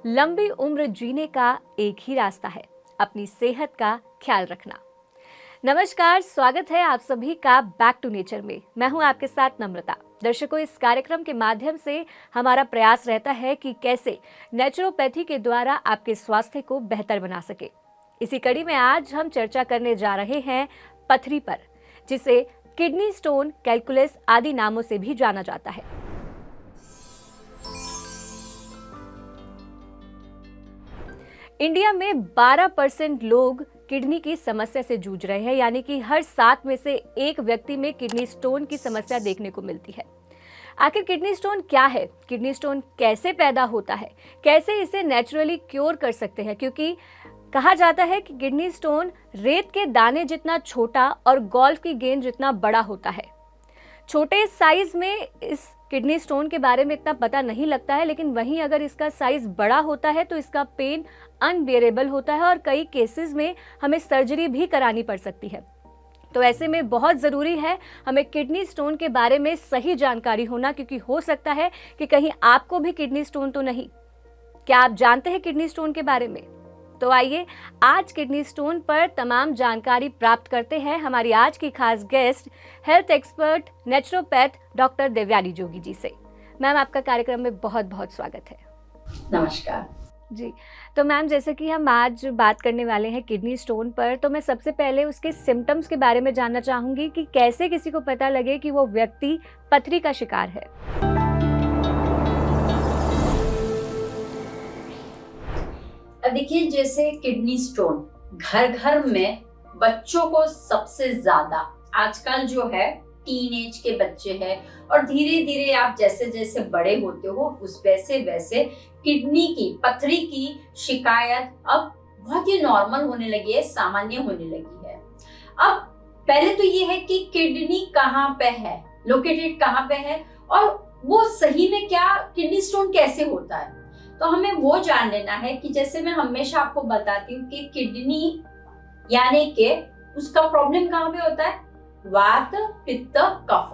लंबी उम्र जीने का एक ही रास्ता है, अपनी सेहत का ख्याल रखना। नमस्कार, स्वागत है आप सभी का बैक टू नेचर में। मैं हूं आपके साथ नम्रता। दर्शकों, इस कार्यक्रम के माध्यम से हमारा प्रयास रहता है कि कैसे नेचुरोपैथी के द्वारा आपके स्वास्थ्य को बेहतर बना सके। इसी कड़ी में आज हम चर्चा करने जा रहे हैं पथरी पर, जिसे किडनी स्टोन, कैलकुलस आदि नामों से भी जाना जाता है। इंडिया में 12% लोग किडनी की समस्या से जूझ रहे हैं, यानी कि हर 7 में से एक व्यक्ति में किडनी स्टोन की समस्या देखने को मिलती है। आखिर किडनी स्टोन क्या है? किडनी स्टोन कैसे पैदा होता है? कैसे इसे नेचुरली क्योर कर सकते हैं? क्योंकि कहा जाता है कि किडनी स्टोन रेत के दाने जितना छोटा और गोल्फ की गेंद जितना बड़ा होता है। छोटे साइज में इस किडनी स्टोन के बारे में इतना पता नहीं लगता है, लेकिन वहीं अगर इसका साइज बड़ा होता है तो इसका पेन अनबियरेबल होता है और कई केसेस में हमें सर्जरी भी करानी पड़ सकती है। तो ऐसे में बहुत ज़रूरी है हमें किडनी स्टोन के बारे में सही जानकारी होना, क्योंकि हो सकता है कि कहीं आपको भी किडनी स्टोन तो नहीं। क्या आप जानते हैं किडनी स्टोन के बारे में? तो आइए आज किडनी स्टोन पर तमाम जानकारी प्राप्त करते हैं हमारी आज की खास guest, health expert naturopath doctor Devyani Jogi ji से। मैम, आपका कार्यक्रम में बहुत बहुत स्वागत है। नमस्कार जी। तो मैम, जैसे कि हम आज बात करने वाले हैं किडनी स्टोन पर, तो मैं सबसे पहले उसके सिम्टम्स के बारे में जानना चाहूँगी कि कैसे किसी को पता लगे कि वो व्यक्ति पथरी का शिकार है। देखिए, जैसे किडनी स्टोन घर घर में बच्चों को सबसे ज्यादा आजकल जो है टीन एज के बच्चे हैं, और धीरे धीरे आप जैसे जैसे बड़े होते हो उस वैसे वैसे किडनी की पथरी की शिकायत अब बहुत ही नॉर्मल होने लगी है, सामान्य होने लगी है। अब पहले तो ये है कि किडनी कहाँ पे है, लोकेटेड कहाँ पे है, और वो सही में क्या किडनी स्टोन कैसे होता है। तो हमें वो जान लेना है कि जैसे मैं हमेशा आपको बताती हूँ कि किडनी यानी कि उसका प्रॉब्लम कहाँ पे होता है, वात, पित्त, कफ।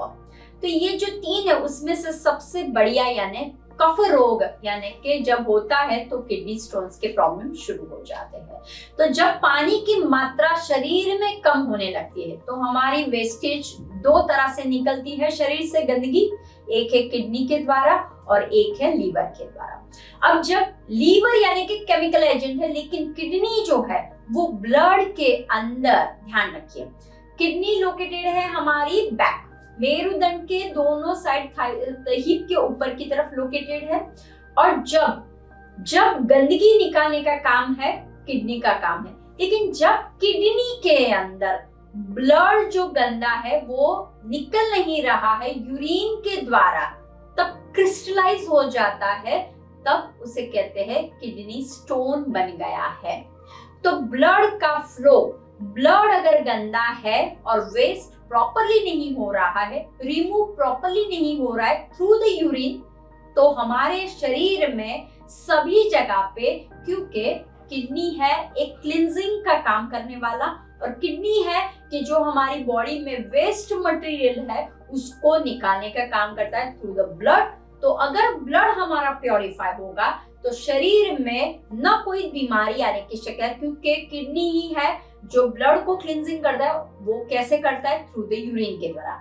तो ये जो तीन है उसमें से सबसे बढ़िया यानी कफ रोग यानी कि जब होता है तो किडनी स्टोन्स के प्रॉब्लम शुरू हो जाते हैं। तो जब पानी की मात्रा शरीर में कम होने लगती है तो हमारी वेस्टेज दो तरह से निकलती है शरीर से गंदगी, एक है किडनी के द्वारा और एक है लीवर के द्वारा। अब जब लीवर यानी कि केमिकल एजेंट है, लेकिन किडनी जो है वो ब्लड के अंदर, ध्यान रखिए, किडनी लोकेटेड है हमारी बैक, मेरुदंड के दोनों साइड, हिप के ऊपर की तरफ लोकेटेड है। और जब गंदगी निकालने का काम है किडनी का काम है, लेकिन जब किडनी के अंदर ब्लड जो गंदा है वो निकल नहीं रहा है यूरिन के द्वारा, तब क्रिस्टलाइज हो जाता है, तब उसे कहते हैं किडनी स्टोन बन गया है। तो ब्लड का फ्लो, ब्लड अगर गंदा है और वेस्ट प्रॉपरली नहीं हो रहा है, रिमूव प्रॉपरली नहीं हो रहा है थ्रू द यूरिन, तो हमारे शरीर में सभी जगह पे, क्योंकि किडनी है एक क्लींजिंग का काम करने वाला, और किडनी है कि जो हमारी बॉडी में वेस्ट मटेरियल है उसको निकालने का काम करता है थ्रू द ब्लड। तो अगर ब्लड हमारा प्योरीफाई होगा तो शरीर में न कोई बीमारी आने की शिकायत, क्योंकि किडनी ही है जो ब्लड को क्लींजिंग करता है। वो कैसे करता है? थ्रू द यूरिन के द्वारा।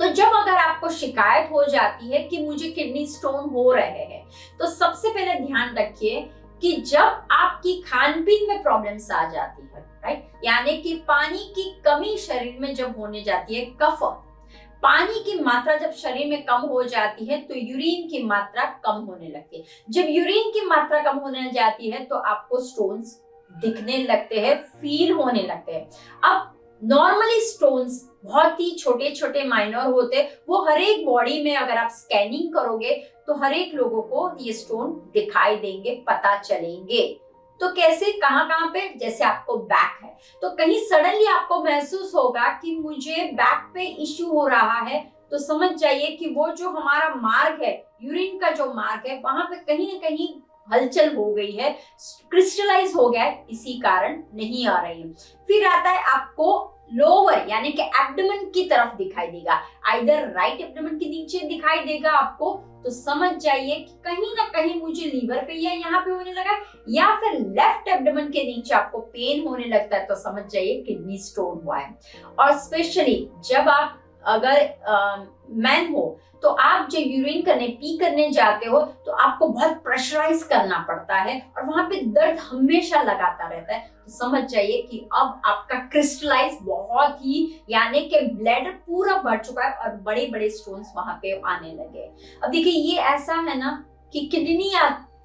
तो जब अगर आपको शिकायत हो जाती है कि मुझे किडनी स्टोन हो रहे हैं, तो सबसे पहले ध्यान रखिए कि जब आपकी खान पीन में प्रॉब्लम्स आ जाती है, राइट, यानी कि पानी की कमी शरीर में जब होने जाती है, कफ, पानी की मात्रा जब शरीर में कम हो जाती है तो यूरिन की मात्रा कम होने लगती है। जब यूरिन की मात्रा कम होने जाती है तो आपको स्टोन्स दिखने लगते हैं, फील होने लगते हैं। अब नॉर्मली स्टोन्स बहुत ही छोटे छोटे माइनर होते, वो हर एक बॉडी में अगर आप स्कैनिंग करोगे तो हर एक लोगों को ये स्टोन दिखाई देंगे, पता चलेंगे। तो कैसे, कहाँ कहाँ पे? जैसे आपको बैक है तो कहीं सडनली आपको महसूस होगा कि मुझे बैक पे इश्यू हो रहा है, तो समझ जाइए कि वो जो हमारा मार्ग है, यूरिन का जो मार्ग है, वहां पे कहीं ना कहीं हलचल हो गई है, क्रिस्टलाइज हो गया है, इसी कारण नहीं आ रही है। फिर आता है आपको लोअर यानी कि एब्डोमेन की तरफ दिखाई देगा, आइदर राइट एब्डोमेन के नीचे दिखाई देगा आपको, तो समझ जाइए कि कहीं ना कहीं मुझे लीवर पे या यहाँ पे होने लगा, या फिर लेफ्ट एब्डोमेन के नीचे आपको पेन होने लगता है, तो समझ जाइए किडनी स्टोन हुआ है। और स्पेशली जब आप अगर मैन हो तो आप जब यूरिन करने पी करने जाते हो तो आपको बहुत प्रेशराइज करना पड़ता है और वहां पे दर्द हमेशा लगाता रहता है, तो समझ जाइए कि अब आपका क्रिस्टलाइज बहुत ही यानी कि ब्लैडर पूरा भर चुका है और बड़े बड़े स्टोन्स वहां पे आने लगे। अब देखिए ये ऐसा है ना कि किडनी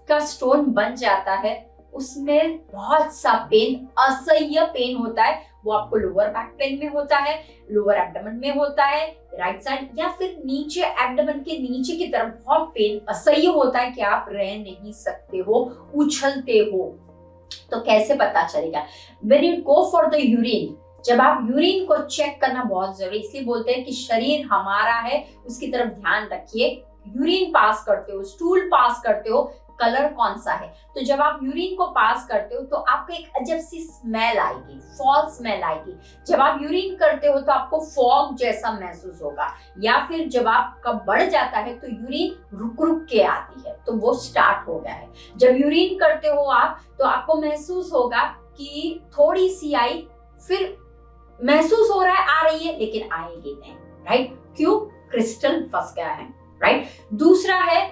का स्टोन बन जाता है, उसमें बहुत सा पेन, असह्य पेन होता है, वो आपको लोअर बैक पेन में होता है, लोअर एब्डोमेन में होता है, राइट साइड या फिर नीचे एब्डोमेन के नीचे की तरफ बहुत पेन असह्य होता है कि आप रह नहीं सकते हो, उछलते हो। तो कैसे पता चलेगा? When you go for the urine, जब आप यूरिन को चेक करना बहुत जरूरी, इसलिए बोलते हैं कि शरीर हमारा है उसकी तरफ ध्यान रखिए। यूरिन पास करते हो, स्टूल पास करते हो, कलर कौन सा है, तो जब आप यूरिन को पास करते हो तो आपको एक अजब सी स्मेल आएगी, फॉल स्मेल आएगी। जब आप यूरिन करते हो तो आपको फॉग जैसा महसूस होगा, या फिर जब आपका बढ़ जाता है तो यूरिन रुक रुक के आती है, तो वो स्टार्ट हो गया है। जब यूरिन करते हो आप तो आपको महसूस होगा कि थोड़ी सी आई, फिर महसूस हो रहा है आ रही है लेकिन आएगी नहीं, राइट? क्यों? क्रिस्टल फंस गया है, राइट? दूसरा है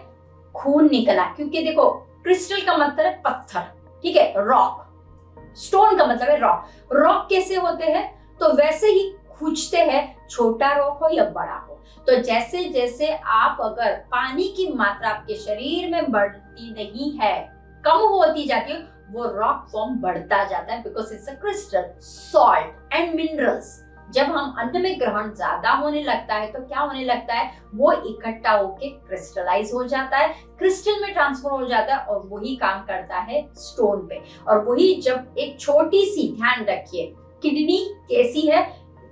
खून निकला, क्योंकि देखो क्रिस्टल का मतलब है पत्थर, ठीक है, रॉक। स्टोन का मतलब है रॉक। रॉक कैसे होते हैं? तो वैसे ही खूंचते हैं, छोटा रॉक हो या बड़ा हो। तो जैसे जैसे आप अगर पानी की मात्रा आपके शरीर में बढ़ती नहीं है, कम होती जाती है, वो रॉक फॉर्म बढ़ता जाता है, because it's a crystal, salt and minerals. जब हम अन्न में ग्रहण ज्यादा होने लगता है तो क्या होने लगता है? वो इकट्ठा होके क्रिस्टलाइज हो जाता है, क्रिस्टल में ट्रांसफर हो जाता है और वही काम करता है स्टोन पे। और वही जब एक छोटी सी, ध्यान रखिए, किडनी कैसी है?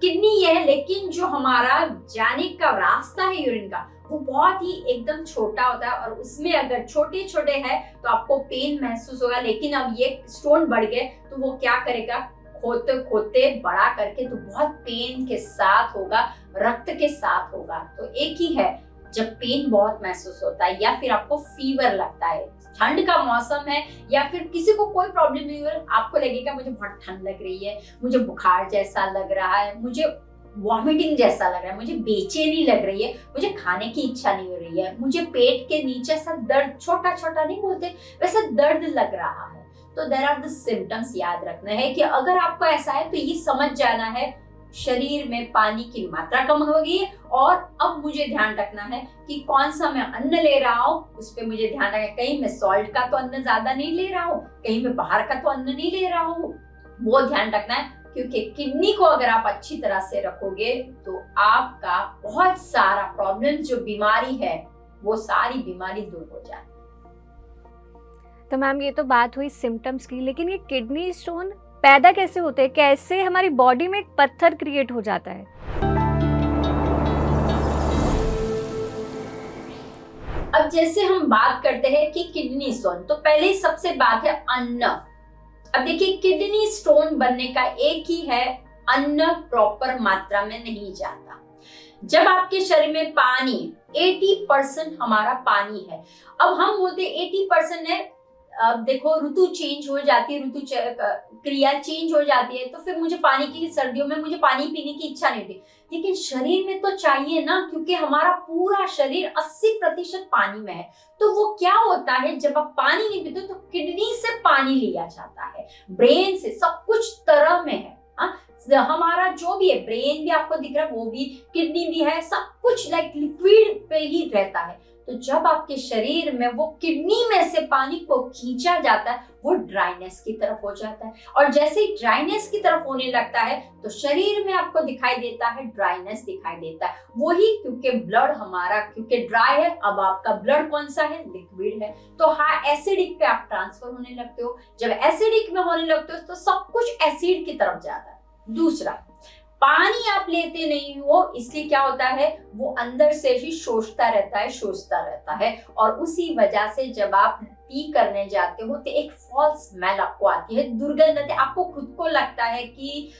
किडनी ये है, लेकिन जो हमारा जाने का रास्ता है यूरिन का, वो बहुत ही एकदम छोटा होता है और उसमें अगर छोटे छोटे है तो आपको पेन महसूस होगा। लेकिन अब ये स्टोन बढ़ गए तो वो क्या करेगा? खोते खोते बड़ा करके तो बहुत पेन के साथ होगा, रक्त के साथ होगा। तो एक ही है, जब पेन बहुत महसूस होता है या फिर आपको फीवर लगता है, ठंड का मौसम है या फिर किसी को कोई प्रॉब्लम नहीं हो रहा, आपको लगेगा मुझे बहुत ठंड लग रही है, मुझे बुखार जैसा लग रहा है, मुझे वॉमिटिंग जैसा लग रहा है, मुझे बेचैनी लग रही है, मुझे खाने की इच्छा नहीं हो रही है, मुझे पेट के नीचे सा दर्द, छोटा छोटा नहीं बोलते वैसा दर्द लग रहा है, तो देयर आर द सिम्टम्स। याद रखना है कि अगर आपको ऐसा है तो ये समझ जाना है शरीर में पानी की मात्रा कम हो गई है और अब मुझे ध्यान रखना है कि कौन सा मैं अन्न ले रहा हूँ, उस पर मुझे ध्यान रखना है। कहीं मैं सॉल्ट का तो अन्न ज्यादा नहीं ले रहा हूँ, कहीं मैं बाहर का तो अन्न नहीं ले रहा हूँ, वो ध्यान रखना है। क्योंकि किडनी को अगर आप अच्छी तरह से रखोगे तो आपका बहुत सारा प्रॉब्लम, जो बीमारी है, वो सारी बीमारी दूर हो जाती है। तो मैम ये तो बात हुई सिम्टम्स की, लेकिन ये किडनी स्टोन पैदा कैसे होते हैं? कैसे हमारी बॉडी में एक पत्थर क्रिएट हो जाता है? अब जैसे हम बात करते हैं कि किडनी स्टोन, तो पहले ही सबसे बात है अन्न। अब देखिए किडनी स्टोन बनने का एक ही है, अन्न प्रॉपर मात्रा में नहीं जाता। जब आपके शरीर में पानी 80% हमारा पानी है, अब हम बोलते हैं 80% है, अब देखो ऋतु चेंज हो जाती है, ऋतु क्रिया चेंज हो जाती है, तो फिर मुझे पानी की, सर्दियों में मुझे पानी पीने की इच्छा नहीं होती, लेकिन शरीर में तो चाहिए ना, क्योंकि हमारा पूरा शरीर 80% पानी में है। तो वो क्या होता है, जब आप पानी नहीं पीते तो किडनी से पानी लिया जाता है, ब्रेन से, सब कुछ तरह में है। हमारा जो भी है, ब्रेन भी आपको दिख रहा है, वो भी, किडनी भी है, सब कुछ लाइक लिक्विड पे ही रहता है। तो जब आपके शरीर में वो किडनी में से पानी को खींचा जाता है, वो ड्राइनेस की तरफ हो जाता है, और जैसे ही ड्राइनेस की तरफ होने लगता है तो शरीर में आपको दिखाई देता है, ड्राइनेस दिखाई देता है। वही क्योंकि ब्लड हमारा, क्योंकि ड्राई है, अब आपका ब्लड कौन सा है? लिक्विड है, तो हाँ एसिडिक पे आप ट्रांसफर होने लगते हो। जब एसिडिक में होने लगते हो तो सब कुछ एसिड की तरफ जाता है। दूसरा, पानी आप लेते नहीं हो, इसलिए क्या होता है, वो अंदर से ही सोचता रहता है, और उसी वजह से जब आप पी करने जाते हो तो एक फॉल्स स्मेल आपको आती है, दुर्गंध आती है, आपको खुद को लगता है कि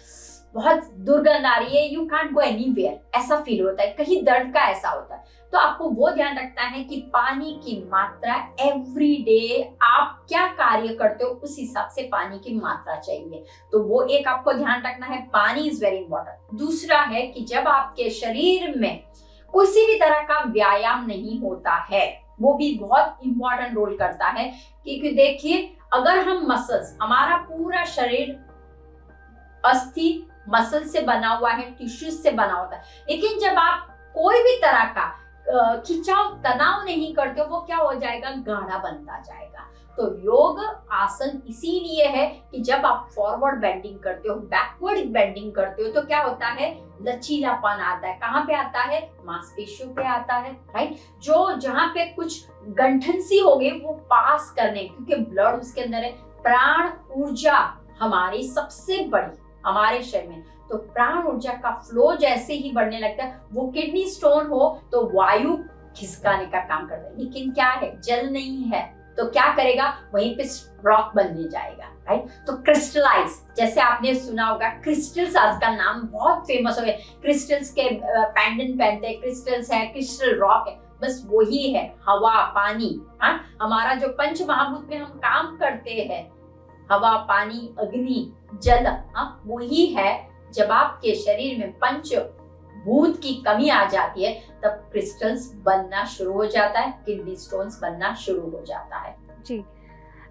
बहुत दुर्गंध आ रही है, यू कांट गो एनीवेयर, ऐसा फील होता है, कहीं दर्द का ऐसा होता है। तो आपको वो ध्यान रखना है कि पानी की मात्रा एवरी डे आप क्या कार्य करते हो उस हिसाब से पानी की मात्रा चाहिए। तो वो एक आपको ध्यान रखना है, पानी इज वेरी इंपॉर्टेंट। दूसरा है कि जब आपके शरीर में किसी भी तरह का व्यायाम नहीं होता है, वो भी बहुत इंपॉर्टेंट रोल करता है। क्योंकि देखिए, अगर हम मसल्स, हमारा पूरा शरीर अस्थि मसल से बना हुआ है, टिश्यूज से बना होता है, लेकिन जब आप कोई भी तरह का खिंचाव तनाव नहीं करते हो, वो क्या हो जाएगा, गाढ़ा बनता जाएगा। तो योग आसन इसीलिए है कि जब आप फॉरवर्ड बेंडिंग करते हो, बैकवर्ड बेंडिंग करते हो, तो क्या होता है, लचीलापन आता है। कहाँ पे आता है, मांसपेशियों पे आता है, राइट। जो जहाँ पे कुछ गंठन सी हो गई वो पास करने, क्योंकि ब्लड उसके अंदर है। प्राण ऊर्जा हमारी सबसे बड़ी हमारे शरीर में, तो प्राण ऊर्जा का फ्लो जैसे ही बढ़ने लगता है, वो किडनी स्टोन हो तो वायु खिसकाने का काम करता है। लेकिन क्या है, जल नहीं है, तो क्या करेगा, वहीं पे रॉक बनने जाएगा, राइट। तो क्रिस्टलाइज, जैसे आपने सुना होगा, क्रिस्टल्स आज का नाम बहुत फेमस हो गया, क्रिस्टल्स के पेंडेंट पहनते हैं, क्रिस्टल्स है, क्रिस्टल रॉक है, बस वही है हवा पानी। हाँ, हमारा जो पंच महाभूत में हम काम करते हैं, हवा पानी अग्नि जल, हाँ वही है। जब आपके शरीर में पंच भूत की कमी आ जाती है, तब क्रिस्टल्स बनना शुरू हो जाता है, किडनी स्टोन्स बनना शुरू हो जाता है। जी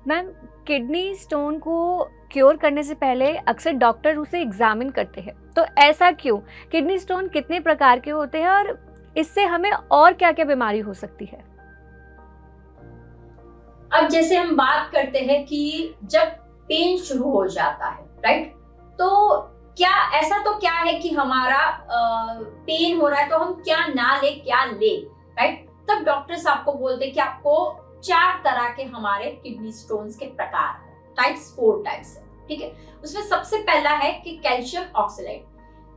मैम, किडनी स्टोन को क्योर करने से पहले अक्सर डॉक्टर उसे एग्जामिन करते हैं, तो ऐसा क्यों? किडनी स्टोन कितने प्रकार के होते हैं और इससे हमें और क्या क्या बीमारी हो सकती है? अब जैसे हम बात करते हैं कि जब पेन शुरू हो जाता है, राइट, तो क्या ऐसा तो क्या है कि हमारा पेन हो रहा है तो हम क्या ना ले क्या ले, राइट। तब डॉक्टर्स आपको बोलते हैं कि आपको 4 तरह के हमारे किडनी स्टोन्स के प्रकार हैं, टाइप्स 4 टाइप्स है, ठीक है। उसमें सबसे पहला है कि कैल्शियम ऑक्सलेट।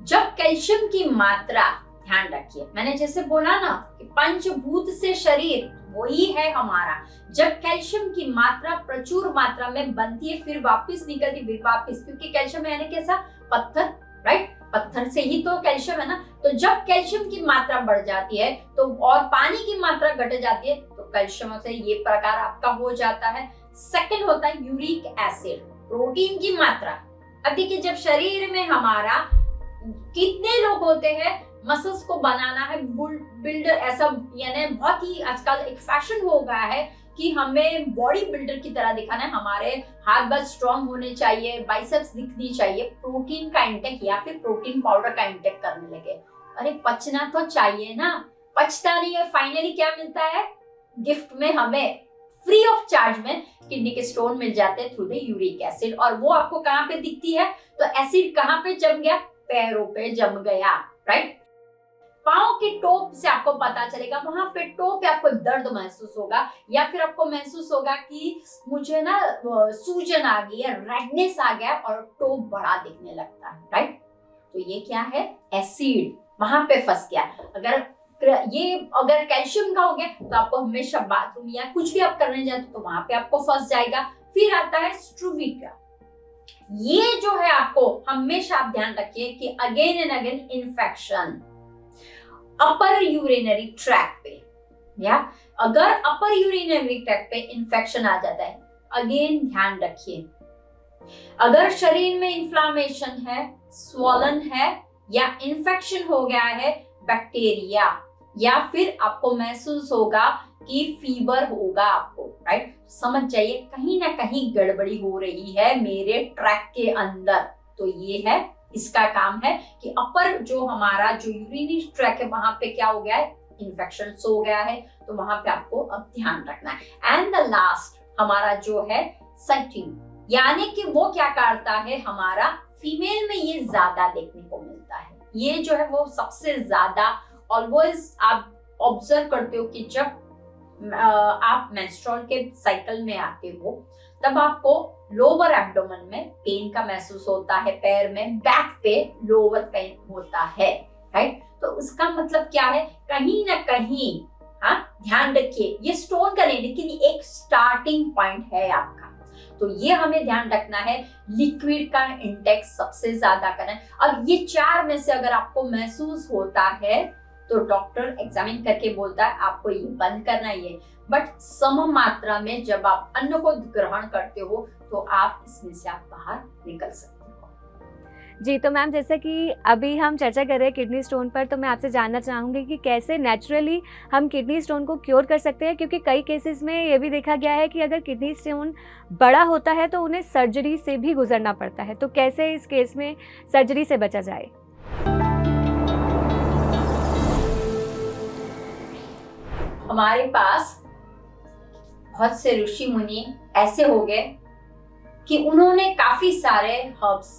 जब कैल्शियम की मात्रा, ध्यान रखिए, मैंने जैसे बोला ना कि पंचभूत से शरीर वही है हमारा, जब कैल्शियम की मात्रा प्रचुर मात्रा में बनती है, फिर वापस निकलती, फिर वापस, क्योंकि कैल्शियम यानी कैसा, पत्थर, राइट, पत्थर से ही तो कैल्शियम है ना। तो जब कैल्शियम की मात्रा बढ़ जाती है तो और पानी की मात्रा घट जाती है, तो कैल्शियम से ये प्रकार आपका हो जाता है। सेकंड होता है यूरिक एसिड, प्रोटीन की मात्रा। अब देखिए, जब शरीर में हमारा कितने लोग होते हैं, मसल्स को बनाना है, बिल्डर ऐसा, यानी बहुत ही आजकल एक फैशन हो गया है कि हमें बॉडी बिल्डर की तरह दिखाना है, हमारे हाथ बहुत स्ट्रॉन्ग होने चाहिए, बाइसेप्स दिखनी चाहिए, प्रोटीन का इंटेक या फिर प्रोटीन पाउडर का इंटेक करने लगे। अरे पचना तो चाहिए ना, पचता नहीं है। फाइनली क्या मिलता है, गिफ्ट में हमें फ्री ऑफ चार्ज में किडनी के स्टोन मिल जाते हैं थ्रू द यूरिक एसिड। और वो आपको कहाँ पे दिखती है, तो एसिड कहाँ पे जम गया, पैरों पे जम गया, राइट। पाँव के टोप से आपको पता चलेगा, वहां पे टोप पे आपको दर्द महसूस होगा, या फिर आपको महसूस होगा कि मुझे ना सूजन आ गई है, रेडनेस आ गया और टोप बड़ा दिखने लगता है, राइट। तो ये क्या है, एसिड वहां पे फंस गया। अगर कैल्शियम का हो गया तो आपको हमेशा बाथरूम या कुछ भी आप करने जाते तो वहां पे आपको फंस जाएगा। फिर आता है स्ट्रूविका। ये जो है, आपको हमेशा आप ध्यान रखिए कि again and again infection upper urinary track पे, या अगर अपर यूरिनरी ट्रैक पे इन्फेक्शन आ जाता है, अगेन ध्यान रखिए, अगर शरीर में इन्फ्लामेशन है, स्वॉलन है या इन्फेक्शन हो गया है, बैक्टीरिया, या फिर आपको महसूस होगा कि फीवर होगा आपको, राइट, समझ जाइए कहीं ना कहीं गड़बड़ी हो रही है मेरे ट्रैक के अंदर। तो ये है, इसका काम है कि अपर जो हमारा जो यूरिनरी ट्रैक है, वहां पे क्या हो गया है, इन्फेक्शन हो गया है, तो वहां पे आपको अब ध्यान रखना है। एंड द लास्ट हमारा जो है साइटिन, यानी कि वो क्या करता है, हमारा फीमेल में ये ज्यादा देखने को मिलता है। ये जो है वो सबसे ज्यादा, ऑलवेज आप ऑब्जर्व करते हो कि जब आप मेंस्ट्रुअल के साइकिल में आते हो, तब आपको लोअर एब्डोमेन में पेन का महसूस होता है, पैर में, बैक पे लोअर पेन होता है, राइट। तो उसका मतलब क्या है, कहीं ना कहीं, हाँ ध्यान रखिए, ये स्टोन का नहीं, लेकिन एक स्टार्टिंग पॉइंट है आपका। तो ये हमें ध्यान रखना है, लिक्विड का इंटेक सबसे ज्यादा करना है। अब ये 4 में से अगर आपको महसूस होता है तो डॉक्टर एग्जामिन करके बोलता है आपको ये बंद करना ही है, बट सम मात्रा में जब आप अन्न को ग्रहण करते हो तो आप इसमें से आप बाहर निकल सकते हो। जी, तो मैम जैसे कि अभी हम चर्चा कर रहे हैं किडनी स्टोन पर, तो मैं आपसे जानना चाहूँगी कि कैसे नेचुरली हम किडनी स्टोन को क्योर कर सकते हैं, क्योंकि कई केसेस में ये भी देखा गया है कि अगर किडनी स्टोन बड़ा होता है तो उन्हें सर्जरी से भी गुजरना पड़ता है, तो कैसे इस केस में सर्जरी से बचा जाए? हमारे पास बहुत से ऋषि मुनि ऐसे हो गए कि उन्होंने काफी सारे हर्ब्स,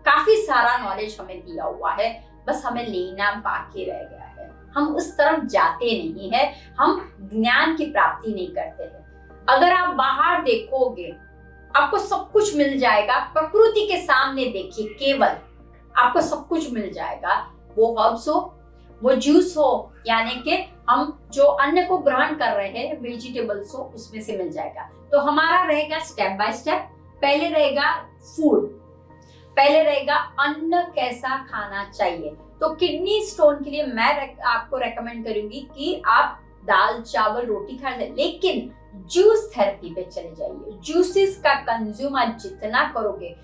काफी सारा नॉलेज हमें दिया हुआ है, बस हमें लेना बाकी रह गया है। हम उस तरफ जाते नहीं है, हम ज्ञान की प्राप्ति नहीं करते हैं। अगर आप बाहर देखोगे आपको सब कुछ मिल जाएगा, प्रकृति के सामने देखिए, केवल आपको सब कुछ मिल जाएगा। वो हर्ब्स हो, वो जूस हो, यानी कि हम जो अन्न को ग्रहण कर रहे हैं, वेजिटेबल्स हो, उसमें से मिल जाएगा। तो हमारा रहेगा स्टेप बाय स्टेप। पहले रहेगा फूड, पहले रहेगा अन्न कैसा खाना चाहिए। तो किडनी स्टोन के लिए मैं आपको रेकमेंड करूंगी कि आप दाल चावल रोटी खा लें, लेकिन जूस थेरेपी पे चले जाइए। जूसेस का कंज्यूम आप जितना करोगे,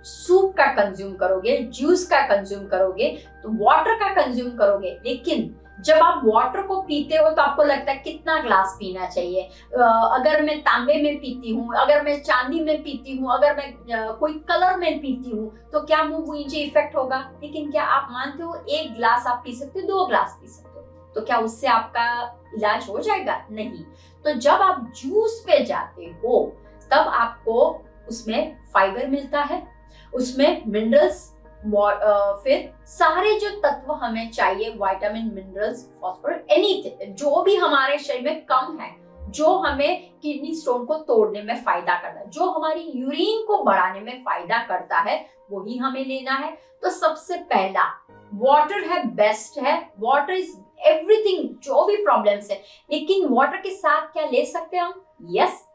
सूप का कंज्यूम करोगे, जूस का कंज्यूम करोगे, तो वाटर का कंज्यूम करोगे, लेकिन जब आप वाटर को पीते हो तो आपको लगता है कितना ग्लास पीना चाहिए। अगर मैं तांबे में पीती हूँ, अगर मैं चांदी में पीती हूँ, अगर मैं कोई कलर में पीती हूँ तो क्या मुंह नीचे इफेक्ट होगा? लेकिन क्या आप मानते हो 1 ग्लास आप पी सकते हो, 2 ग्लास पी सकते हो, तो क्या उससे आपका इलाज हो जाएगा? नहीं। तो जब आप जूस पे जाते हो तब आपको उसमें फाइबर मिलता है, उसमें मिनरल्स, फिर सारे जो तत्व हमें चाहिए, विटामिन, मिनरल्स, फॉस्फोरस, एनीथिंग जो भी हमारे शरीर में कम है, जो हमें किडनी स्टोन को तोड़ने में फायदा करता है, जो हमारी यूरिन को बढ़ाने में फायदा करता है, वही हमें लेना है। तो सबसे पहला वाटर है, बेस्ट है। वाटर इज एवरीथिंग, जो भी प्रॉब्लम्स है। लेकिन वाटर के साथ क्या ले सकते हैं हम? यस,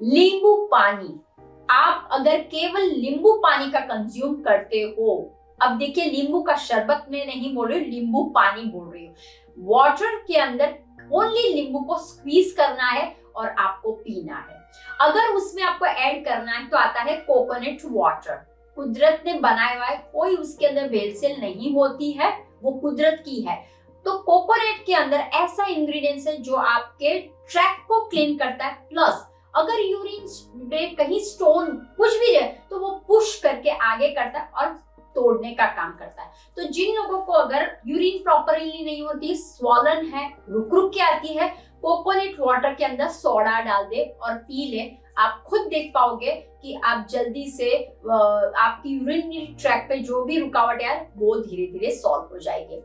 नींबू पानी। आप अगर केवल नींबू पानी का कंज्यूम करते हो, अब देखिए नींबू का शरबत में नहीं बोल रही हूँ, नींबू पानी बोल रही हूँ। वाटर के अंदर ओनली नींबू को स्क्वीज करना है और आपको पीना है। अगर उसमें आपको ऐड करना है तो आता है कोकोनट वाटर, कुदरत ने बनाया हुआ है, कोई उसके अंदर भेलसेल नहीं होती है, वो कुदरत की है। तो कोकोनट के अंदर ऐसा इंग्रेडिएंट्स है जो आपके ट्रैक को क्लीन करता है, प्लस अगर यूरिन में कहीं स्टोन कुछ भी है तो वो पुश करके आगे करता है और तोड़ने का काम करता है। तो जिन लोगों को अगर यूरिन प्रॉपरली नहीं होती, स्वॉलन है, रुक रुक के आती है, कोकोनट वाटर के अंदर सोडा डाल दे और पी ले, आप खुद देख पाओगे कि आप जल्दी से आपकी यूरिन ट्रैक पे जो भी रुकावट है वो धीरे धीरे सॉल्व हो जाएगी।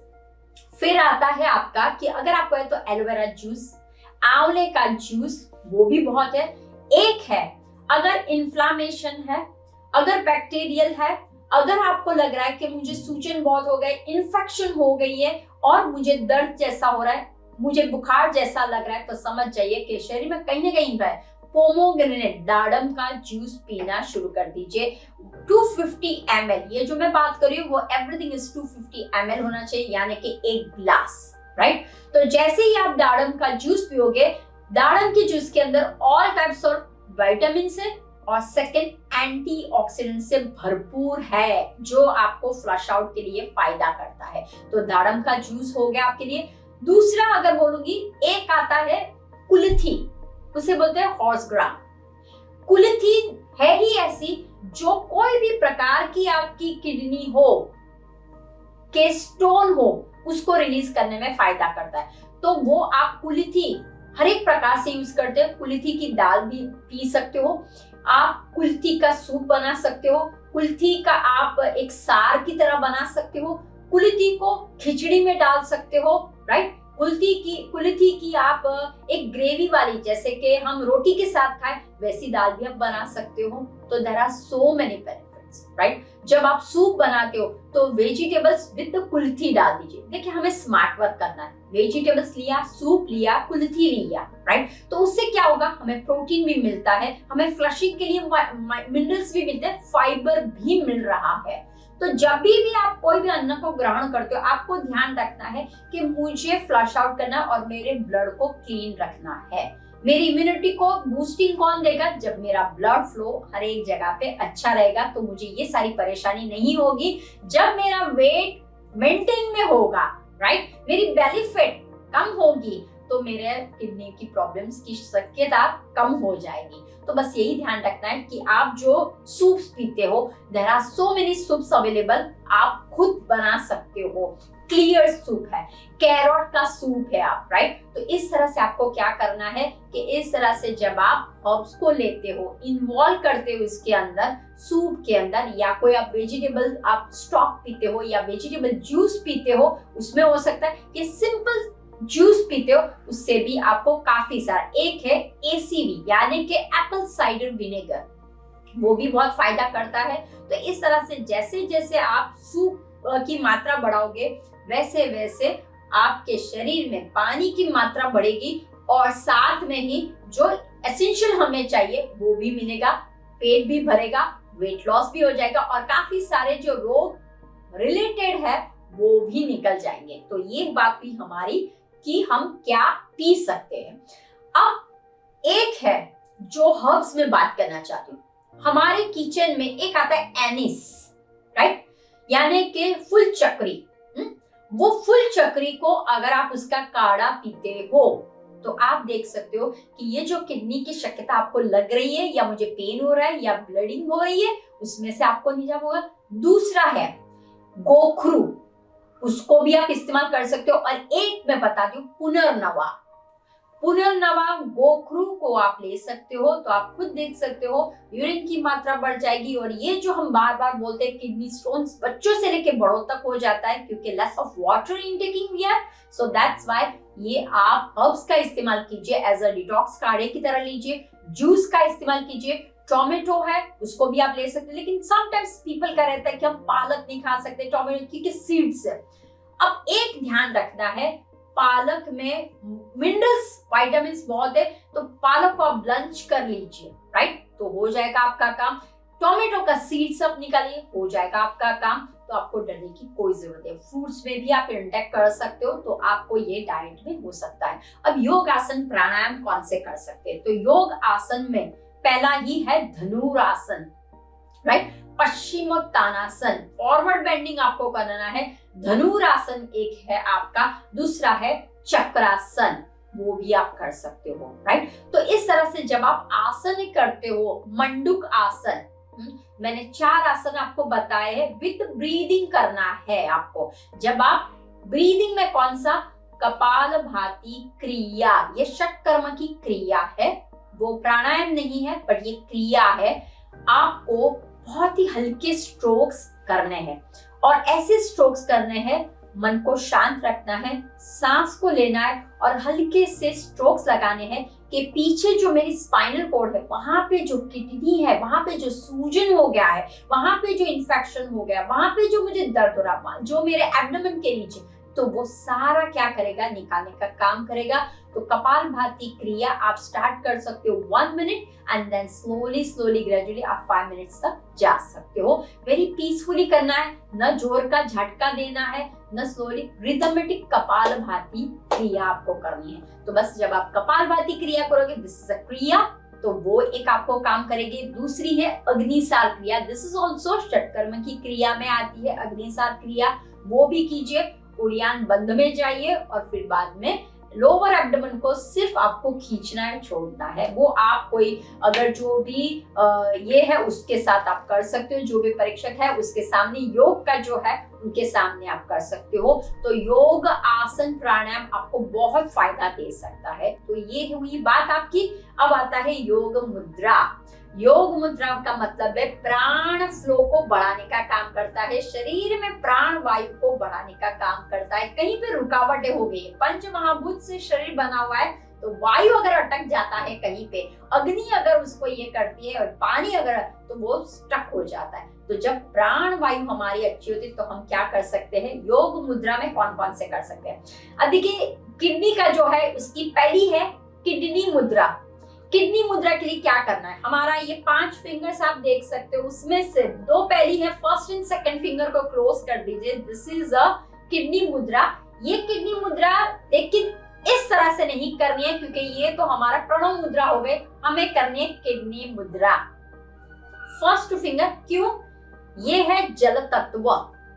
फिर आता है आपका कि अगर आपको है तो एलोवेरा जूस, आंवले का जूस, वो भी बहुत है। एक है अगर इन्फ्लामेशन है, अगर बैक्टीरियल है, अगर आपको लग रहा है कि मुझे सूजन बहुत हो गए, इन्फेक्शन हो गई है और मुझे दर्द जैसा हो रहा है, मुझे बुखार जैसा लग रहा है, तो समझ जाइए कि शरीर में कहीं ना कहीं है। पोमोग्रेनेट, दाड़म का जूस पीना शुरू कर दीजिए। 250 ml, ये जो मैं बात कर रही हूँ वो एवरीथिंग इज 250 ml होना चाहिए, यानी कि 1 ग्लास, राइट। तो जैसे ही आप दाड़म का जूस पियोगे, दाड़म के जूस के अंदर ऑल टाइप्स ऑफ विटामिन है और सेकंड एंटीऑक्सीडेंट से भरपूर है, जो आपको फ्लश आउट के लिए फायदा करता है। तो दाड़म का जूस हो गया आपके लिए। दूसरा अगर बोलूंगी, एक आता है कुल्थी, उसे बोलते हैं हॉर्स ग्राम। कुल्थी है ही ऐसी जो कोई भी प्रकार की आपकी किडनी हो, के स्टोन हो, उसको रिलीज करने में फायदा करता है। तो वो आप कुल्थी हर एक प्रकार से यूज करते हो। कुल्थी की दाल भी पी सकते हो, आप कुल्थी का सूप बना सकते हो, कुल्थी का आप एक सार की तरह बना सकते हो, कुल्थी को खिचड़ी में डाल सकते हो, राइट। कुल्थी की आप एक ग्रेवी वाली, जैसे कि हम रोटी के साथ खाएं, वैसी दाल भी आप बना सकते हो। तो there are so many benefits. Vegetables, right? जब आप सूप बनाते हो तो वेजिटेबल्स विद कुल्थी डाल दीजिए। देखिए हमें स्मार्ट वर्क करना है, वेजिटेबल्स लिया, सूप लिया, कुल्थी लिया, राइट? तो उससे क्या होगा, हमें प्रोटीन भी मिलता है, हमें फ्लशिंग के लिए मिनरल्स भी मिलते हैं, फाइबर भी मिल रहा है। तो जब भी आप कोई भी अन्न को ग्रहण करते हो, आपको ध्यान रखना है कि मुझे फ्लश आउट करना और मेरे ब्लड को क्लीन रखना है। मेरी इम्यूनिटी को बूस्टिंग कौन देगा, जब मेरा ब्लड फ्लो हर एक जगह पे अच्छा रहेगा तो मुझे ये सारी परेशानी नहीं होगी। जब मेरा वेट मेंटेन में होगा, राइट, मेरी बेली फैट कम होगी तो मेरे किडनी की प्रॉब्लम्स की शक्यता कम हो जाएगी। तो बस यही ध्यान रखना है कि आप जो सूप्स पीते हो, there are so many soups available, आप खुद बना सकते हो। क्लियर सूप है, कैरोट का सूप है आप, राइट? तो इस तरह से आपको क्या करना है कि इस तरह से जब आप हर्ब्स को लेते हो, इन्वॉल्व करते हो इसके अंदर, सूप के अंदर, या कोई आप वेजिटेबल आप स्टॉक पीते हो या वेजिटेबल जूस पीते हो, उसमें हो सकता है कि सिंपल जूस पीते हो, उससे भी आपको काफी सारा, एक है एसीवी यानी कि एप्पल साइडर विनेगर, वो भी बहुत फायदा करता है। तो इस तरह से जैसे जैसे आप सूप की मात्रा बढ़ाओगे वैसे वैसे आपके शरीर में पानी की मात्रा बढ़ेगी और साथ में ही जो एसेंशियल हमें चाहिए वो भी मिलेगा, पेट भी भरेगा, वेट लॉस भी हो जाएगा और काफी सारे जो रोग रिलेटेड है वो भी निकल जाएंगे। तो ये बात भी हमारी कि हम क्या पी सकते हैं। अब एक है जो हर्ब्स में बात करना चाहती हूँ, हमारे किचन में एक आता है एनिस, राइट, यानी कि फुल चक्री। वो फुल चक्री को अगर आप उसका काढ़ा पीते हो तो आप देख सकते हो कि ये जो किडनी की शक्यता आपको लग रही है या मुझे पेन हो रहा है या ब्लीडिंग हो रही है, उसमें से आपको निजात होगा। दूसरा है गोखरू, उसको भी आप इस्तेमाल कर सकते हो। और एक मैं बताती हूँ पुनर्नवा, पुनर्नवा गोखरू को आप ले सकते हो तो आप खुद देख सकते हो यूरिन की मात्रा बढ़ जाएगी। और ये जो हम बार बार बोलते हैं किडनी स्टोन्स बच्चों से लेके बड़ों तक हो जाता है क्योंकि less of water intaking we are, so that's why ये आप हर्ब्स का इस्तेमाल कीजिए, एज अ डिटॉक्स काढ़े की तरह लीजिए, जूस का इस्तेमाल कीजिए। टोमेटो है उसको भी आप ले सकते हैं, लेकिन समटाइम्स पीपल का रहता है कि हम पालक नहीं खा सकते टोमेटो क्योंकि सीड्स है। अब एक ध्यान रखना है, पालक में मिनरल्स विटामिन्स बहुत है, तो पालक को आप ब्लंच कर लीजिए, राइट, तो हो जाएगा आपका काम। टोमेटो का सीड सब निकालिए, हो जाएगा आपका काम। तो आपको डरने की कोई जरूरत है। फ्रूट्स में भी आप इंटेक कर सकते हो, तो आपको ये डाइट में हो सकता है। अब योग आसन प्राणायाम कौन से कर सकते हैं, तो योग आसन में पहला ही है धनुरासन, राइट, पश्चिमोत्तानासन, फॉरवर्ड बेंडिंग आपको करना है। धनुरासन एक है आपका, दूसरा है चक्रासन, वो भी आप कर सकते हो, राइट। तो इस तरह से जब आप आसन करते हो, मंडूक आसन, मैंने 4 आसन आपको बताए हैं, विद ब्रीदिंग करना है आपको। जब आप ब्रीदिंग में कौन सा, कपालभाति क्रिया, ये षटकर्म की क्रिया है, वो प्राणायाम नहीं है पर ये क्रिया है। आपको बहुत ही हल्के स्ट्रोक्स करने हैं और ऐसे स्ट्रोक्स करने हैं, मन को शांत रखना है, सांस को लेना है और हल्के से स्ट्रोक्स लगाने हैं कि पीछे जो मेरी स्पाइनल कॉर्ड है, वहां पे जो किडनी है, वहां पे जो सूजन हो गया है, वहां पे जो इन्फेक्शन हो गया, वहां पे जो मुझे दर्द हो रहा, जो मेरे एब्डोमेन के नीचे, तो वो सारा क्या करेगा, निकालने का काम करेगा। तो कपालभाति क्रिया आप स्टार्ट कर सकते हो 1 minute and then slowly gradually आप 5 मिनट्स तक जा सकते हो। वेरी पीसफुली करना है, न जोर का झटका देना है, न स्लोली, रिदमेटिक कपालभाति क्रिया आपको करनी है। तो बस जब आप कपालभाति क्रिया करोगे, दिस इज अ क्रिया, तो वो एक आपको काम करेगी। दूसरी है अग्निसार क्रिया, दिस इज ऑल्सो षटकर्म की क्रिया में आती है अग्निसार क्रिया, वो भी कीजिए। उड़ियान बंद में जाइए और फिर बाद में लोअर एब्डोमेन को सिर्फ आपको खींचना है, छोड़ना है। वो आप कोई अगर जो भी ये है उसके साथ आप कर सकते हो, जो भी परीक्षक है उसके सामने, योग का जो है उनके सामने आप कर सकते हो। तो योग आसन प्राणायाम आपको बहुत फायदा दे सकता है। तो ये हुई बात आपकी। अब आता है योग मुद्रा। योग मुद्रा का मतलब है प्राण फ्लो को बढ़ाने का काम करता है, शरीर में प्राण वायु को बढ़ाने का काम करता है। कहीं पे रुकावटें हो गई, पंच महाभूत से शरीर बना हुआ है, तो वायु अगर अटक जाता है कहीं पे, अग्नि अगर उसको ये करती है और पानी अगर, तो वो स्टक हो जाता है। तो जब प्राण वायु हमारी अच्छी होती है तो हम क्या कर सकते हैं, योग मुद्रा में कौन कौन से कर सकते हैं। अब देखिए किडनी का जो है उसकी पहली है किडनी मुद्रा। किडनी मुद्रा के लिए क्या करना है, हमारा ये 5 फिंगर्स आप देख सकते हो, उसमें से 2 पहली है, फर्स्ट एंड सेकंड फिंगर को क्लोज कर दीजिए। दिस इज अ किडनी मुद्रा। ये किडनी मुद्रा लेकिन इस तरह से नहीं करनी है क्योंकि ये तो हमारा प्रणव मुद्रा हो गए, हमें करनी है किडनी मुद्रा। फर्स्ट फिंगर, क्यों, ये है जल तत्व,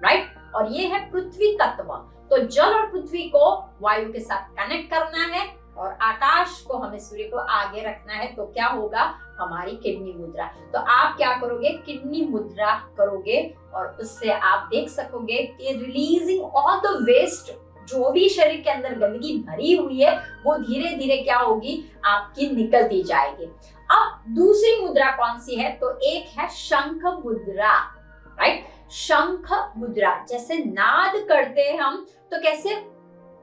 राइट, और ये है पृथ्वी तत्व। तो जल और पृथ्वी को वायु के साथ कनेक्ट करना है और आकाश को, हमें सूर्य को आगे रखना है। तो क्या होगा, हमारी किडनी मुद्रा। तो आप क्या करोगे, किडनी मुद्रा करोगे और उससे आप देख सकोगे कि रिलीजिंग ऑल द वेस्ट, जो भी शरीर के अंदर गंदगी भरी हुई है वो धीरे धीरे क्या होगी, आपकी निकलती जाएगी। अब दूसरी मुद्रा कौन सी है, तो एक है शंख मुद्रा, राइट। शंख मुद्रा, जैसे नाद करते हैं हम, तो कैसे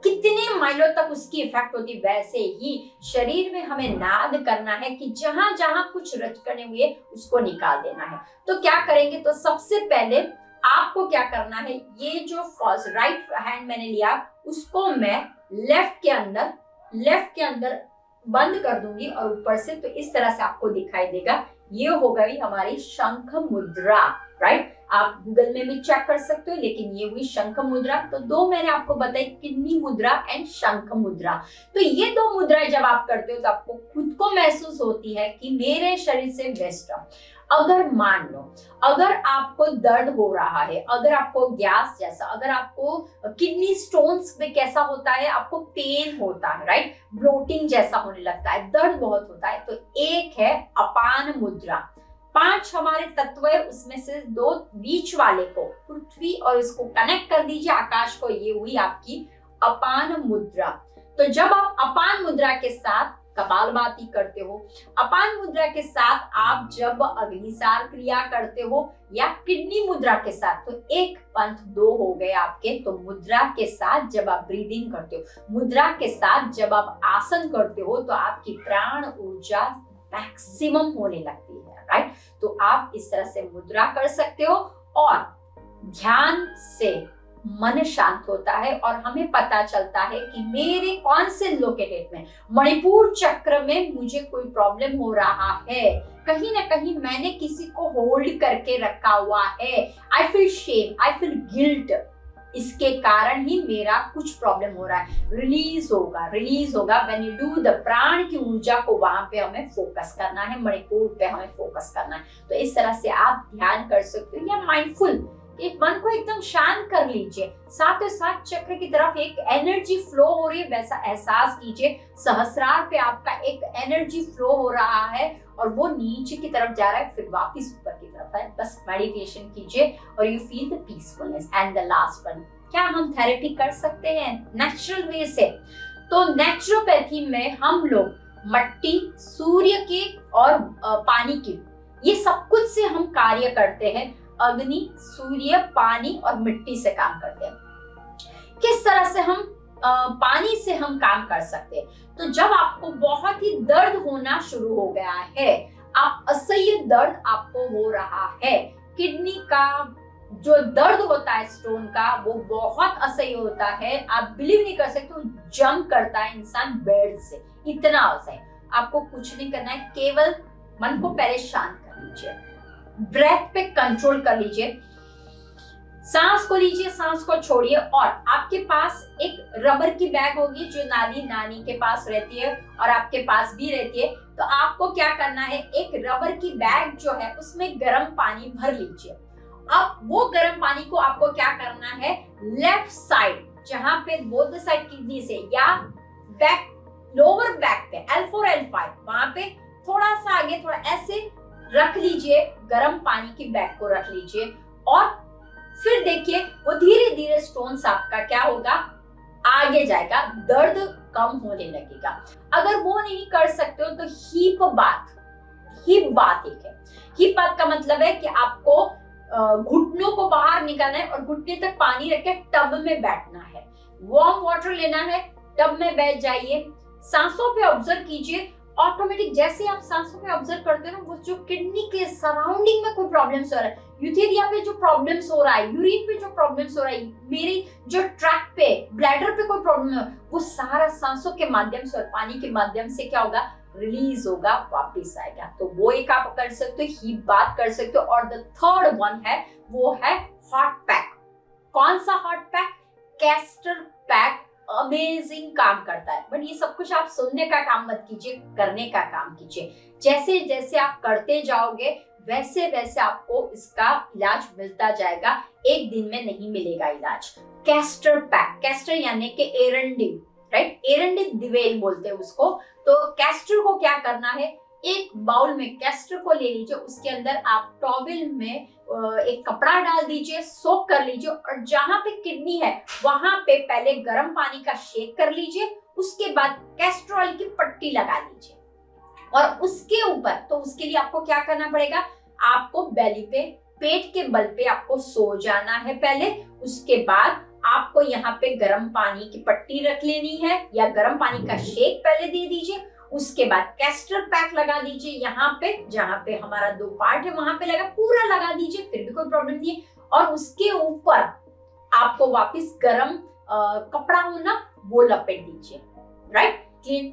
कितने माइलों तक उसकी इफेक्ट होती, वैसे ही शरीर में हमें नाद करना है कि जहां जहां कुछ रचकने हुए उसको निकाल देना है। तो क्या करेंगे, तो सबसे पहले आपको क्या करना है, ये जो फर्स्ट राइट हैंड मैंने लिया उसको मैं लेफ्ट के अंदर बंद कर दूंगी और ऊपर से, तो इस तरह से आपको दिखाई देगा। ये हो गई हमारी शंख मुद्रा, राइट। आप गूगल में भी चेक कर सकते हो, लेकिन ये हुई शंख मुद्रा। तो 2 मैंने आपको बताई, किडनी मुद्रा एंड शंख मुद्रा। तो ये 2 मुद्राएं जब आप करते हो तो आपको खुद को महसूस होती है कि मेरे शरीर से वेस्ट। अगर मान लो, अगर आपको दर्द हो रहा है, अगर आपको गैस जैसा, अगर आपको किडनी स्टोन्स में कैसा होता है, आपको पेन होता है, राइट, ब्लोटिंग जैसा होने लगता है, दर्द बहुत होता है, तो एक है अपान मुद्रा। 5 हमारे तत्व है, उसमें से 2 बीच वाले को पृथ्वी और इसको कनेक्ट कर दीजिए आकाश को, ये हुई आपकी अपान मुद्रा। तो जब आप अपान मुद्रा के साथ कपालभाति करते हो, अपान मुद्रा के साथ आप जब अग्निसार क्रिया करते हो या किडनी मुद्रा के साथ, तो 1 पंथ 2 हो गए आपके। तो मुद्रा के साथ जब आप ब्रीदिंग करते हो, मुद्रा के साथ जब आप आसन करते हो, तो आपकी प्राण ऊर्जा मैक्सिमम होने लगती है, राइट। तो आप इस तरह से मुद्रा कर सकते हो और ध्यान से मन शांत होता है और हमें पता चलता है कि मेरे कौन से लोकेटेड में, मणिपुर चक्र में मुझे कोई प्रॉब्लम हो रहा है, कहीं ना कहीं मैंने किसी को होल्ड करके रखा हुआ है, I feel shame, I feel guilt, इसके कारण ही मेरा कुछ प्रॉब्लम हो रहा है। रिलीज होगा व्हेन यू डू द, प्राण की ऊर्जा को वहां पे हमें फोकस करना है, मणिपुर पे हमें फोकस करना है। तो इस तरह से आप ध्यान कर सकते हो या माइंडफुल, एक मन को एकदम शांत कर लीजिए, साथ चक्र की तरफ एक एनर्जी फ्लो हो रही है, वैसा एहसास कीजिए। सहस्रार पे आपका एक एनर्जी फ्लो हो रहा है और वो नीचे की तरफ जा रहा है, फिर वापस ऊपर की तरफ है। बस मेडिटेशन कीजिए और you feel the peacefulness. And the last one, क्या हम थेरेपी कर सकते हैं नेचुरल वे से? तो नेचुरोपैथी में हम लोग मट्टी, सूर्य की और पानी की, ये सब कुछ से हम कार्य करते हैं। अग्नि, सूर्य, पानी और मिट्टी से काम करते हैं। किस तरह से हम पानी से हम काम कर सकते हैं? तो जब आपको बहुत ही दर्द होना शुरू हो गया है, आप असह्य दर्द आपको हो रहा है, किडनी का जो दर्द होता है स्टोन का, वो बहुत असह्य होता है, आप बिलीव नहीं कर सकते, जंप करता है इंसान बेड से, इतना असह्य। आपको कुछ नहीं करना है, केवल मन को पहले शांत कर लीजिए, ब्रेथ पे कंट्रोल कर लीजिए, सांस को लीजिए, सांस को छोड़िए। और आपके पास एक रबर की बैग होगी जो नानी के पास रहती है और आपके पास भी रहती है। तो आपको क्या करना है, एक रबर की बैग जो है उसमें गर्म पानी भर लीजिए। अब वो गर्म पानी को आपको क्या करना है, लेफ्ट साइड जहां पे बोथ साइड किडनी से या बैक, लोअर बैक पे L4 L5 वहां पे थोड़ा सा आगे, थोड़ा ऐसे रख लीजिए, गर्म पानी की बैग को रख लीजिए और फिर देखिए वो धीरे धीरे स्टोन्स आपका क्या होगा, आगे जाएगा, दर्द कम होने लगेगा। अगर वो नहीं कर सकते हो तो हीप बात एक है। हीप बात का मतलब है कि आपको घुटनों को बाहर निकालना है और घुटने तक पानी रख के टब में बैठना है, वार्म वाटर लेना है, टब में बैठ जाइए, सांसों पे ऑब्जर्व कीजिए, ऑटोमेटिक जैसे आप सांसों पे ऑब्जर्व करते हो ना, वो जो किडनी के सराउंडिंग में कोई प्रॉब्लम्स हो रहा है, यूथेरिया पे जो प्रॉब्लम्स हो रहा है, यूरिन पे जो प्रॉब्लम्स हो रहा है, मेरी जो ट्रैक पे, ब्लैडर पे कोई प्रॉब्लम है, वो सारा सांसों के माध्यम से और पानी के माध्यम से क्या होगा, रिलीज होगा, वापस आएगा। तो वो एक आप कर सकते हो, ही बात कर सकते हो। और द थर्ड वन है, वो है हॉट पैक। कौन सा hot pack? Castor pack amazing काम करता है। बट ये सब कुछ आप सुनने का काम मत कीजिए, करने का काम कीजिए। जैसे जैसे आप करते जाओगे वैसे वैसे आपको इसका इलाज मिलता जाएगा, एक दिन में नहीं मिलेगा इलाज। कैस्टर पैक, कैस्टर यानी कि एरंडी, राइट, एरंडी दिवेल बोलते हैं उसको। तो कैस्टर को क्या करना है, एक बाउल में कैस्टर को ले लीजिए, उसके अंदर आप टॉवेल में एक कपड़ा डाल दीजिए, सोक कर लीजिए, और जहां पे किडनी है वहां पे पहले गर्म पानी का शेक कर लीजिए, उसके बाद कैस्टर ऑयल की पट्टी लगा लीजिए, और उसके ऊपर, तो उसके लिए आपको क्या करना पड़ेगा, आपको बेली पे, पेट के बल पे आपको सो जाना है पहले। उसके बाद आपको यहाँ पे गर्म पानी की पट्टी रख लेनी है, या गर्म पानी का शेक पहले दे दीजिए। उसके बाद कैस्टर पैक लगा दीजिए, यहाँ पे जहाँ पे हमारा 2 पार्ट है वहां पे लगा, पूरा लगा दीजिए, फिर भी कोई प्रॉब्लम नहीं है। और उसके ऊपर आपको वापस गर्म कपड़ा हो ना, वो लपेट दीजिए, राइट।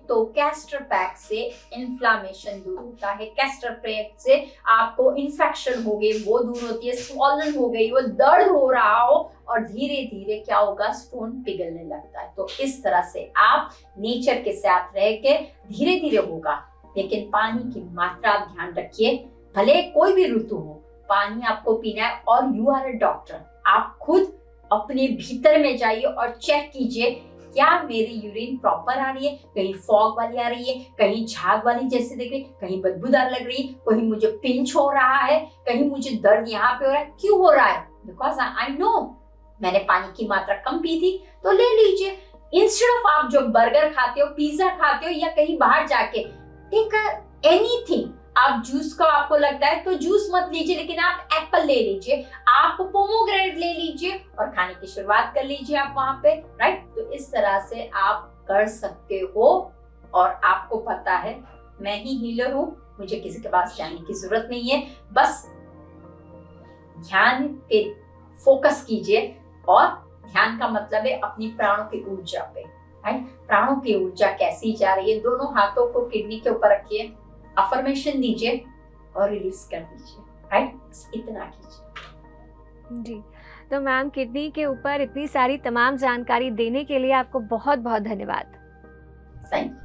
तो कैस्टर पैक से इन्फ्लामेशन दूर होता है, कैस्टर पैक से आपको इन्फेक्शन हो गई वो दूर होती है, स्वॉलन हो गई, वो दर्द हो रहा हो, और धीरे धीरे क्या होगा, स्टोन पिघलने लगता है। तो इस तरह से आप नेचर के साथ रह के धीरे धीरे होगा, लेकिन पानी की मात्रा आप ध्यान रखिए। भले कोई भी ऋतु हो, पानी आपको पीना है। और यू आर अ डॉक्टर, आप खुद अपने भीतर में जाइए और चेक कीजिए, क्या मेरी यूरिन प्रॉपर आ रही है, कहीं फॉग वाली आ रही है, कहीं झाग वाली जैसे दिख रही है, कहीं बदबूदार लग रही है, कहीं मुझे पिंच हो रहा है, कहीं मुझे दर्द यहाँ पे हो रहा है। क्यों हो रहा है? बिकॉज आई नो मैंने पानी की मात्रा कम पी थी। तो ले लीजिए, इंस्टेड ऑफ आप जो बर्गर खाते हो, पिज्जा खाते हो, या कहीं बाहर जाके टेक एनीथिंग, आप जूस का आपको लगता है तो जूस मत लीजिए, लेकिन आप एप्पल ले लीजिए, आप पोमोग्रेनेट ले लीजिए और खाने की शुरुआत कर लीजिए आप वहां पे, राइट। तो इस तरह से आप कर सकते हो। और आपको पता है मैं ही हीलर हूँ, मुझे किसी के पास जाने की जरूरत नहीं है, बस ध्यान पे फोकस कीजिए। और ध्यान का मतलब है अपनी प्राणों की ऊर्जा पे, राइट। प्राणों की ऊर्जा कैसी जा रही है, दोनों हाथों को किडनी के ऊपर रखिए, अफर्मेशन दीजिए और रिलीज कर दीजिए, राइट। इतना कीजिए जी। तो मैम, किडनी के ऊपर इतनी सारी तमाम जानकारी देने के लिए आपको बहुत बहुत धन्यवाद। Thank you.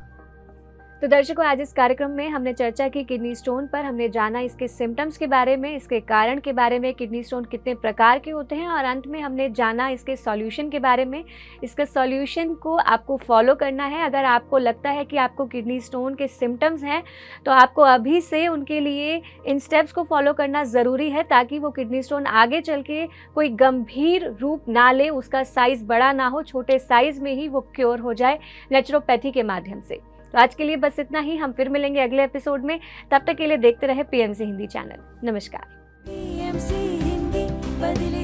तो दर्शकों, आज इस कार्यक्रम में हमने चर्चा की किडनी स्टोन पर। हमने जाना इसके सिम्टम्स के बारे में, इसके कारण के बारे में, किडनी स्टोन कितने प्रकार के होते हैं, और अंत में हमने जाना इसके सॉल्यूशन के बारे में। इसका सॉल्यूशन को आपको फॉलो करना है। अगर आपको लगता है कि आपको किडनी स्टोन के सिम्टम्स हैं, तो आपको अभी से उनके लिए इन स्टेप्स को फॉलो करना ज़रूरी है, ताकि वो किडनी स्टोन आगे चल के कोई गंभीर रूप ना ले, उसका साइज़ बड़ा ना हो, छोटे साइज़ में ही वो क्योर हो जाए नेचुरोपैथी के माध्यम से। तो आज के लिए बस इतना ही। हम फिर मिलेंगे अगले एपिसोड में। तब तक के लिए देखते रहे PMC हिंदी चैनल। नमस्कार। PMC हिंदी बदले